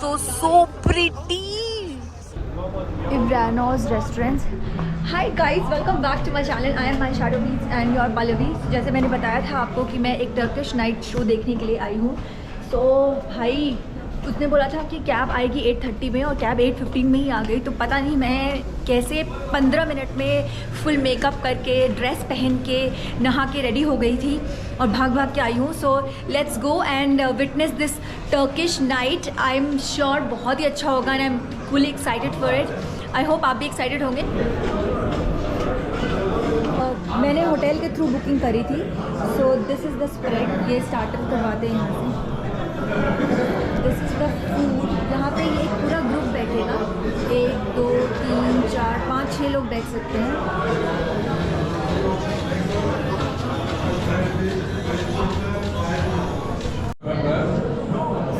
so pretty. Ibrano's Restaurants. Hi guys, welcome back to my channel. I am my Shadow Beats and your Pallavi. जैसे मैंने बताया था आपको कि मैं एक टर्किश नाइट शो देखने के लिए आई हूँ. तो भाई उसने बोला था कि कैब आएगी 8:30 में और कैब 8:15 में ही आ गई. तो पता नहीं मैं कैसे 15 मिनट में फुल मेकअप करके ड्रेस पहन के नहा के रेडी हो गई थी और भाग भाग के आई हूँ. So let's go and witness this Turkish night. I am sure बहुत ही अच्छा होगा and I am fully excited for it. I hope आप भी एक्साइटेड होंगे. मैंने होटल के थ्रू बुकिंग करी थी. So this is the spread. ये स्टार्टर करवाते हैं यहाँ से. This is the food. यहाँ पे ये पूरा ग्रुप बैठेगा. 1 2 3 4 5 6 लोग बैठ सकते हैं.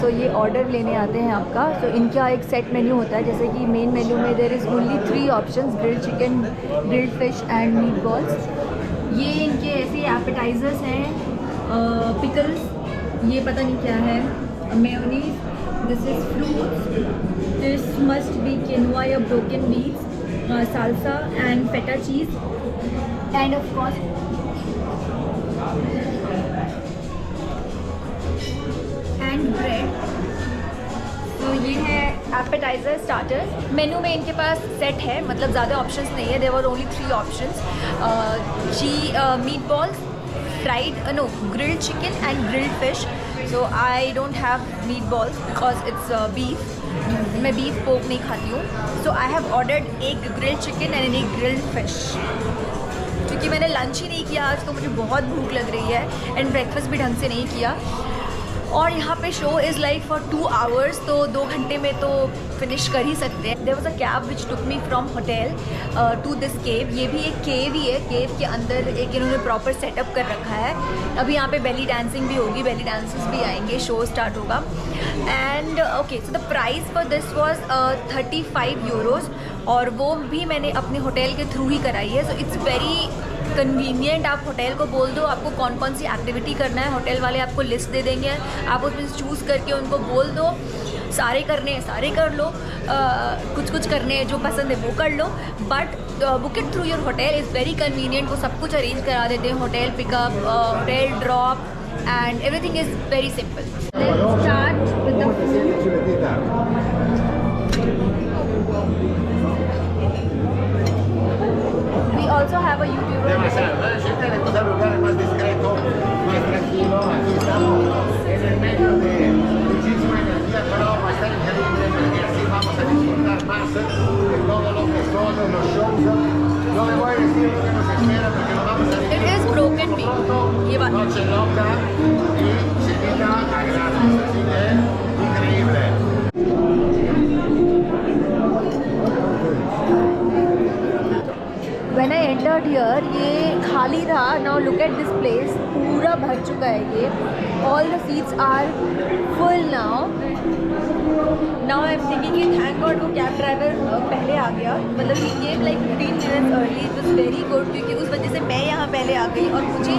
सो ये ऑर्डर लेने आते हैं आपका. तो इनका एक सेट मेन्यू होता है. जैसे कि मेन मेन्यू में there is only 3 options, grilled chicken, grilled fish and meat balls. ये इनके ऐसे एपेटाइजर्स हैं. पिकल्स, ये पता नहीं क्या है. Mayonnaise, this is fruits, this must be quinoa या broken beans, salsa and feta cheese and of course and bread. तो ये है एपेटाइजर स्टार्टर. मेनू में इनके पास सेट है, मतलब ज़्यादा ऑप्शंस नहीं है. There were only 3 options. Meat balls, fried no grilled chicken and grilled fish. So I don't have meat balls because it's beef. मैं बीफ पोक नहीं खाती हूँ. सो आई हैव ऑर्डर्ड एक ग्रिल्ड चिकन एंड एक grilled fish. क्योंकि मैंने lunch ही नहीं किया आज, तो मुझे बहुत भूख लग रही है एंड ब्रेकफास्ट भी ढंग से नहीं किया. और यहाँ पे show is like for 2 hours, तो 2 घंटे में तो फिनिश कर ही सकते हैं. There was a cab which took me from hotel to this cave. ये भी एक केव ही है. केव के अंदर एक इन्होंने प्रॉपर सेटअप कर रखा है. अभी यहाँ पे बेली डांसिंग भी होगी, बेली डांसर्स भी आएंगे, शो स्टार्ट होगा. And okay, so the price for this was 35 euros और वो भी मैंने अपने होटल के थ्रू ही कराई है. So it's very convenient. आप होटल को बोल दो आपको कौन कौन सी एक्टिविटी करना है, होटल वाले आपको लिस्ट दे देंगे. आप उसमें चूज़ करके उनको बोल दो सारे करने हैं सारे कर लो, कुछ करने हैं जो पसंद है वो कर लो. But book it through your hotel is very convenient. वो सब कुछ अरेंज करा देते हैं. Hotel pickup, hotel drop and everything is very simple. Let's start with the food. We also have a YouTuber. Siempre le gusta lugares más discretos, más tranquilos. Aquí estamos en el medio de muchísima energía, pero va a estar increíble porque así vamos a disfrutar más de todo lo que son los shows. No me voy a decir lo que nos espera porque lo vamos a It is broken beef. Noche loca y cenita a gratis. Así que increíble. When I entered here, ये खाली था. Now look at this place, पूरा भर चुका है ये. All the seats are full now. Now I'm thinking कि thank God वो कैब ड्राइवर पहले आ गया. मतलब he came like 15 minutes early. It was very good क्योंकि उस वजह से मैं यहाँ पहले आ गई और मुझे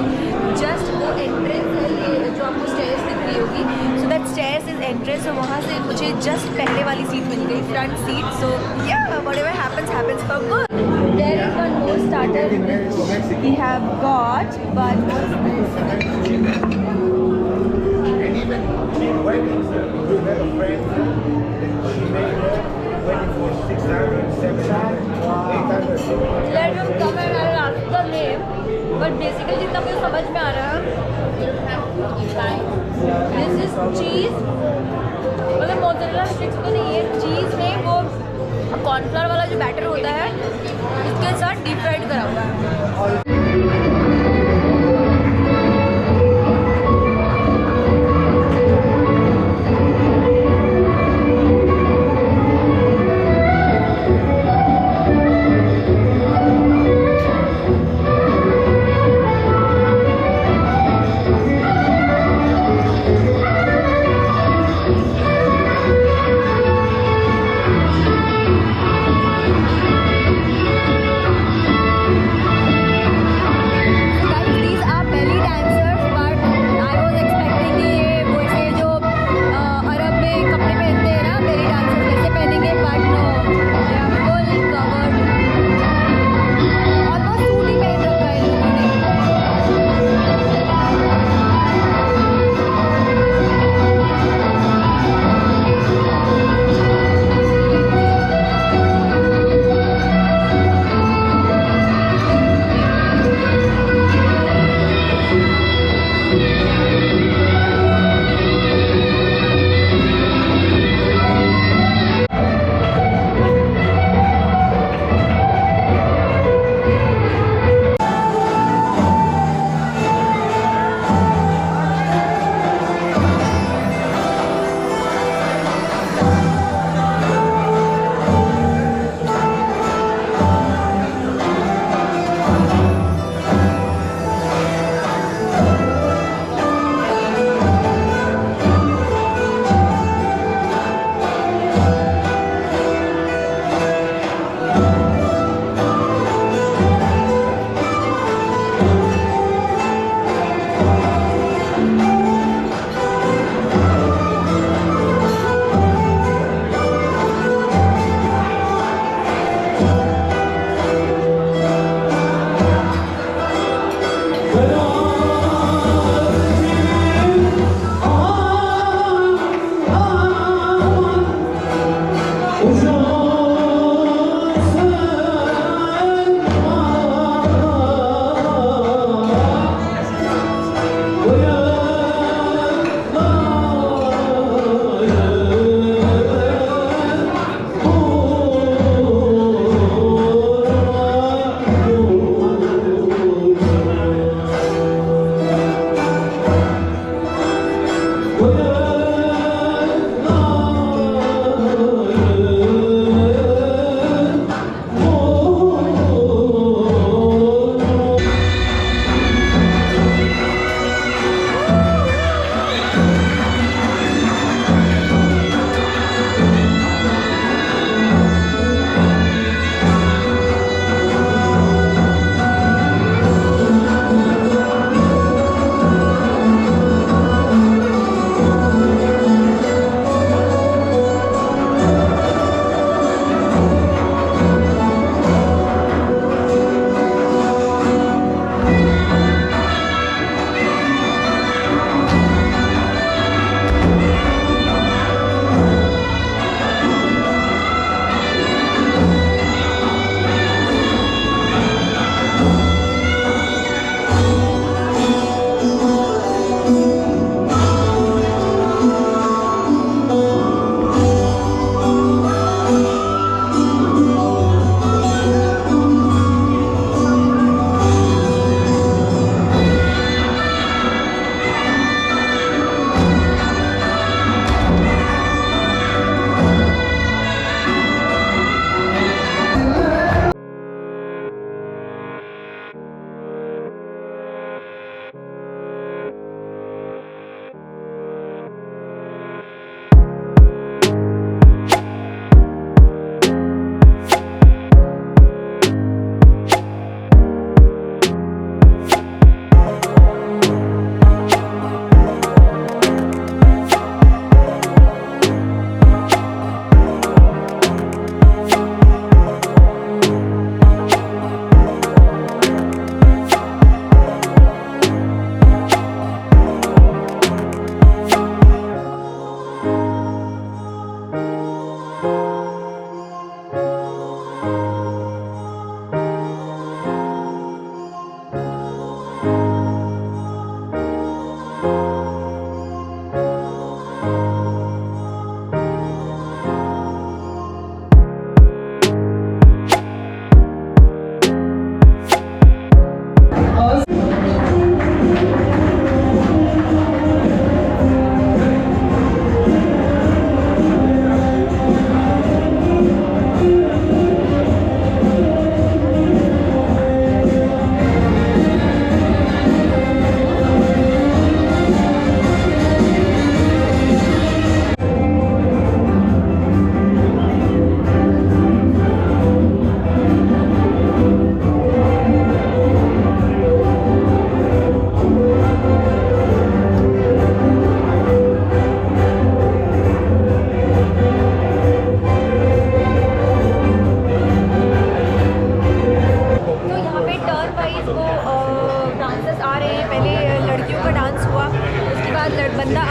just वो entrance है ये जो आपको stairs दिख रही होगी. So that stairs is entrance. So वहाँ से मुझे just पहले वाली सीट मिल गई, front seat. So yeah, whatever happens happens for good. There is one more starter which we have got, but And even in weddings, we met a friend she made a wedding for 600, 700, 800. let him come and I'll ask the name. But basically जितना मुझे समझ में आ रहा है, this is cheese. मतलब mozzarella sticks तो नहीं है. चीज़ में वो कॉर्नफ्लावर वाला जो बैटर होता है उसके साथ डीप फ्राइड करा हुआ है.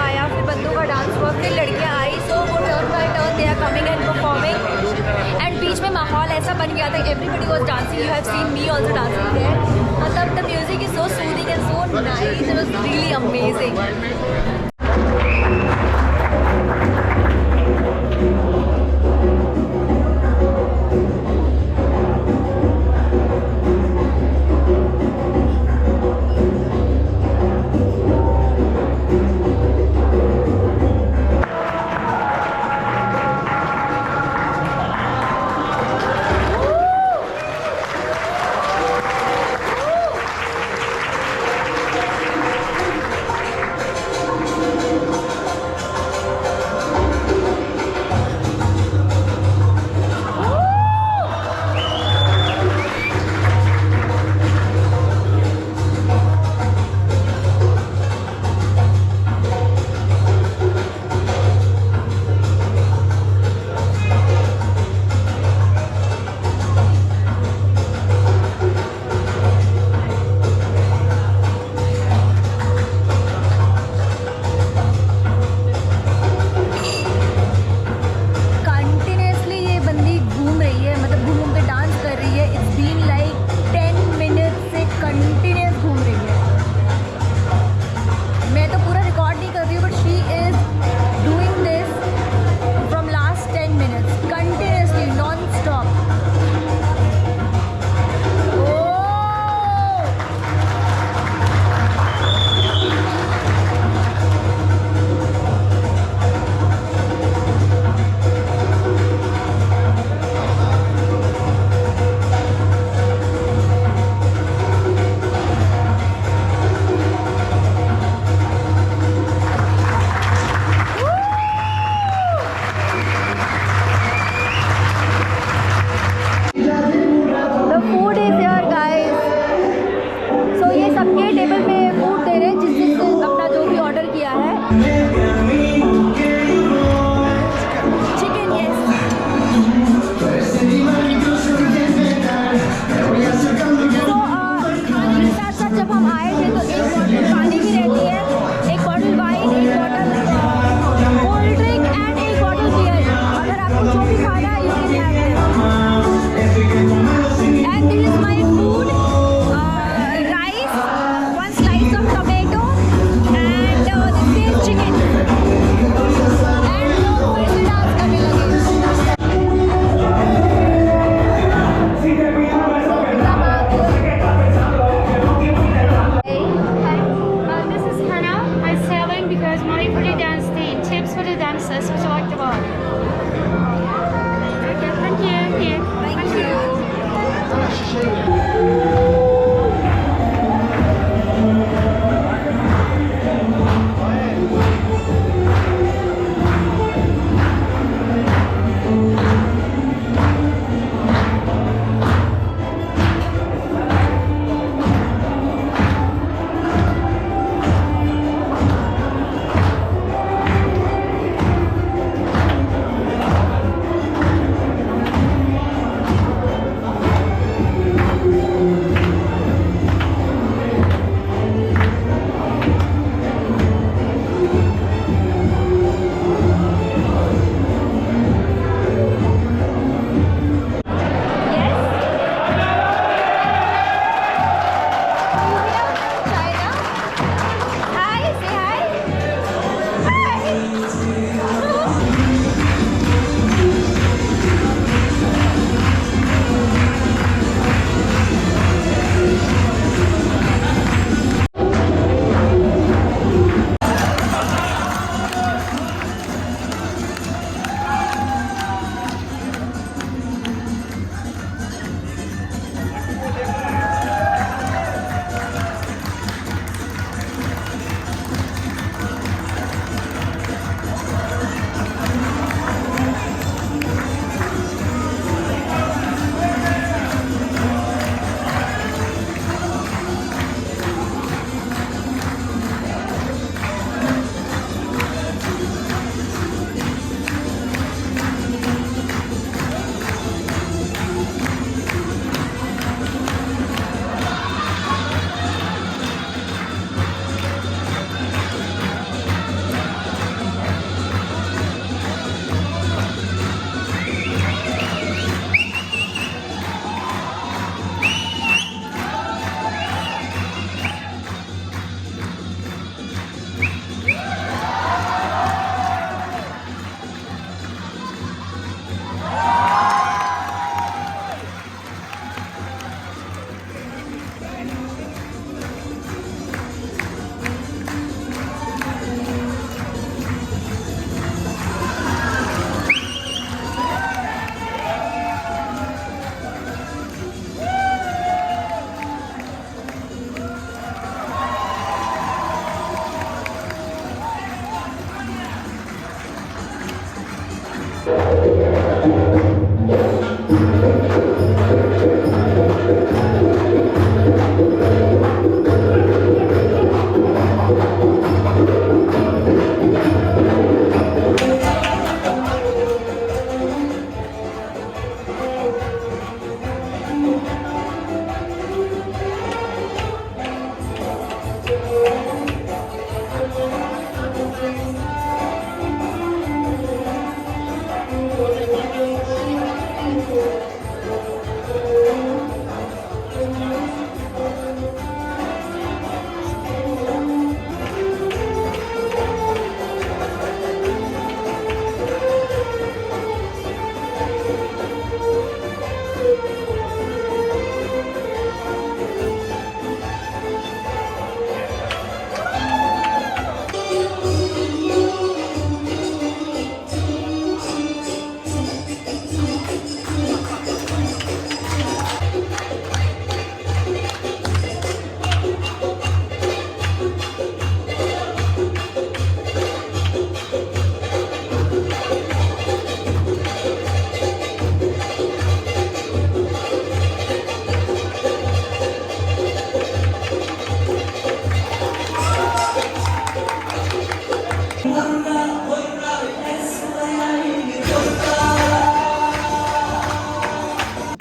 आया, फिर बंदों का डांस हुआ, फिर लड़कियाँ आई, सो वो turn by turn they are coming and performing and बीच में माहौल ऐसा बन गया था, everybody was dancing, you have seen me also dancing there, मतलब the music is so soothing and so nice, it was really amazing.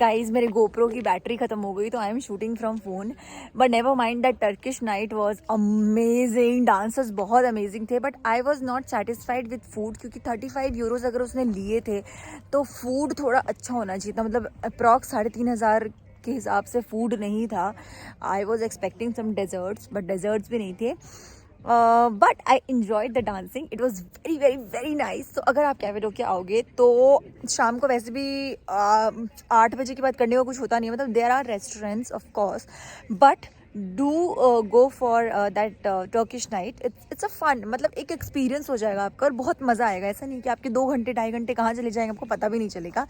Guys मेरे GoPro की बैटरी खत्म हो गई तो I am shooting from phone, but never mind that Turkish night was amazing, dancers बहुत amazing थे, but I was not satisfied with food क्योंकि 35 euros अगर उसने लिए थे तो फूड थोड़ा अच्छा होना चाहिए था, मतलब अप्रॉक्स 3,500 के हिसाब से फूड नहीं था. I was expecting some desserts but desserts भी नहीं थे. But I enjoyed the dancing, it was very very very nice. तो अगर आप कैपेडोकिया आओगे तो शाम को वैसे भी 8 बजे के बाद करने को कुछ होता नहीं है, मतलब there are restaurants of course, but do go for that Turkish night. It's a fun, मतलब एक एक्सपीरियंस हो जाएगा आपका और बहुत मज़ा आएगा. ऐसा नहीं कि आपके 2 घंटे 2.5 घंटे कहाँ चले जाएंगे आपको पता भी नहीं चलेगा.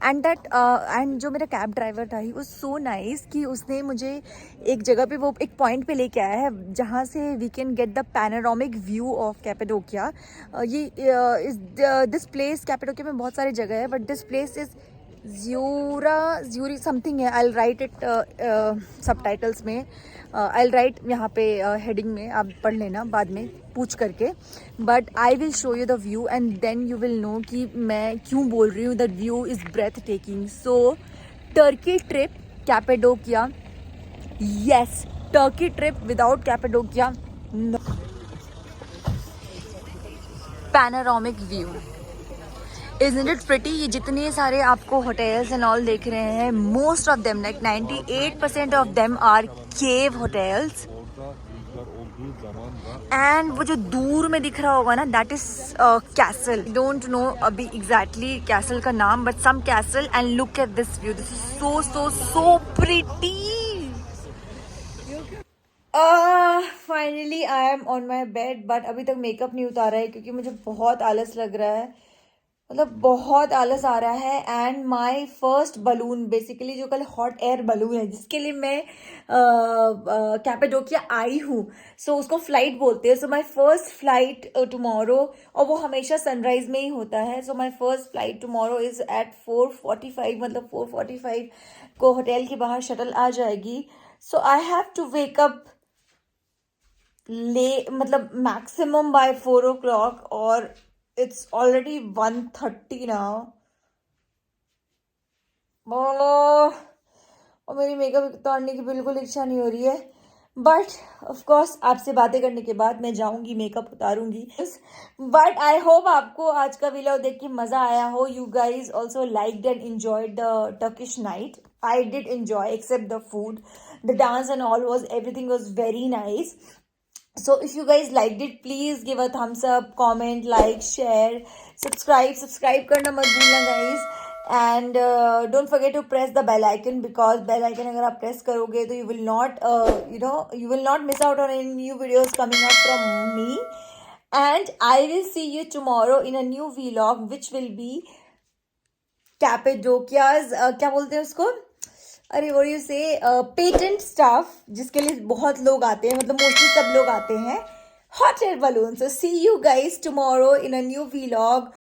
एंड जो मेरा कैब ड्राइवर था ही वो सो नाइस कि उसने मुझे एक जगह पे, वो एक पॉइंट पे लेके आया है जहाँ से we can get the panoramic view of Cappadocia. This place, Cappadocia में बहुत सारी जगह है बट दिस प्लेस इज़ ज़्यूरी समथिंग है. आई राइट इट सबटाइटल्स में, आई राइट यहाँ पे हेडिंग में, आप पढ़ लेना बाद में पूछ करके. But I will show you the view and then you will know कि मैं क्यों बोल रही हूँ that view is breathtaking. So Turkey trip Cappadocia, yes, Turkey trip without Cappadocia, no. Panoramic view, isn't it pretty? ये जितने सारे आपको hotels and all देख रहे हैं, most of them, like 98% of them are cave hotels. And वो जो दूर में दिख रहा होगा ना, that is castle. Don't know अभी एग्जैक्टली कैसल का नाम, but some castle. And look at this view, this is so so so pretty. Finally I am on my bed, but अभी तक मेकअप नहीं उतारा है क्योंकि मुझे बहुत आलस लग रहा है, मतलब बहुत आलस आ रहा है. And my first balloon, basically जो कल हॉट एयर बलून है जिसके लिए मैं कैपेडोकिया आई हूँ, सो उसको फ्लाइट बोलते हैं. So my first flight tomorrow, और वो हमेशा सनराइज में ही होता है. So my first flight tomorrow is at 4:45, मतलब 4:45 को होटल के बाहर शटल आ जाएगी. So I have to wake up मतलब मैक्सिमम बाय 4 o'clock, और it's already 1:30 now. और मेरी मेकअप उतारने की बिल्कुल इच्छा नहीं हो रही है, बट ऑफ कोर्स आपसे बातें करने के बाद मैं जाऊंगी, मेकअप उतारूंगी. बट आई होप आपको आज का वीडियो देख के मजा आया हो. You guys also liked and enjoyed the Turkish night. I did enjoy except the food, the dance and all was, everything was very nice. So if you guys liked it, please give a thumbs up, comment, like, share, subscribe करना मत भूलना guys. And don't forget to press the bell icon, because bell icon अगर आप press करोगे तो you will not you will not miss out on any new videos coming up from me. And I will see you tomorrow in a new vlog which will be Cappadocia's क्या बोलते हैं उसको, अरे वो you से patent staff, जिसके लिए बहुत लोग आते हैं, मतलब मोस्टली सब लोग आते हैं, hot air balloon. So see you guys tomorrow in a new vlog.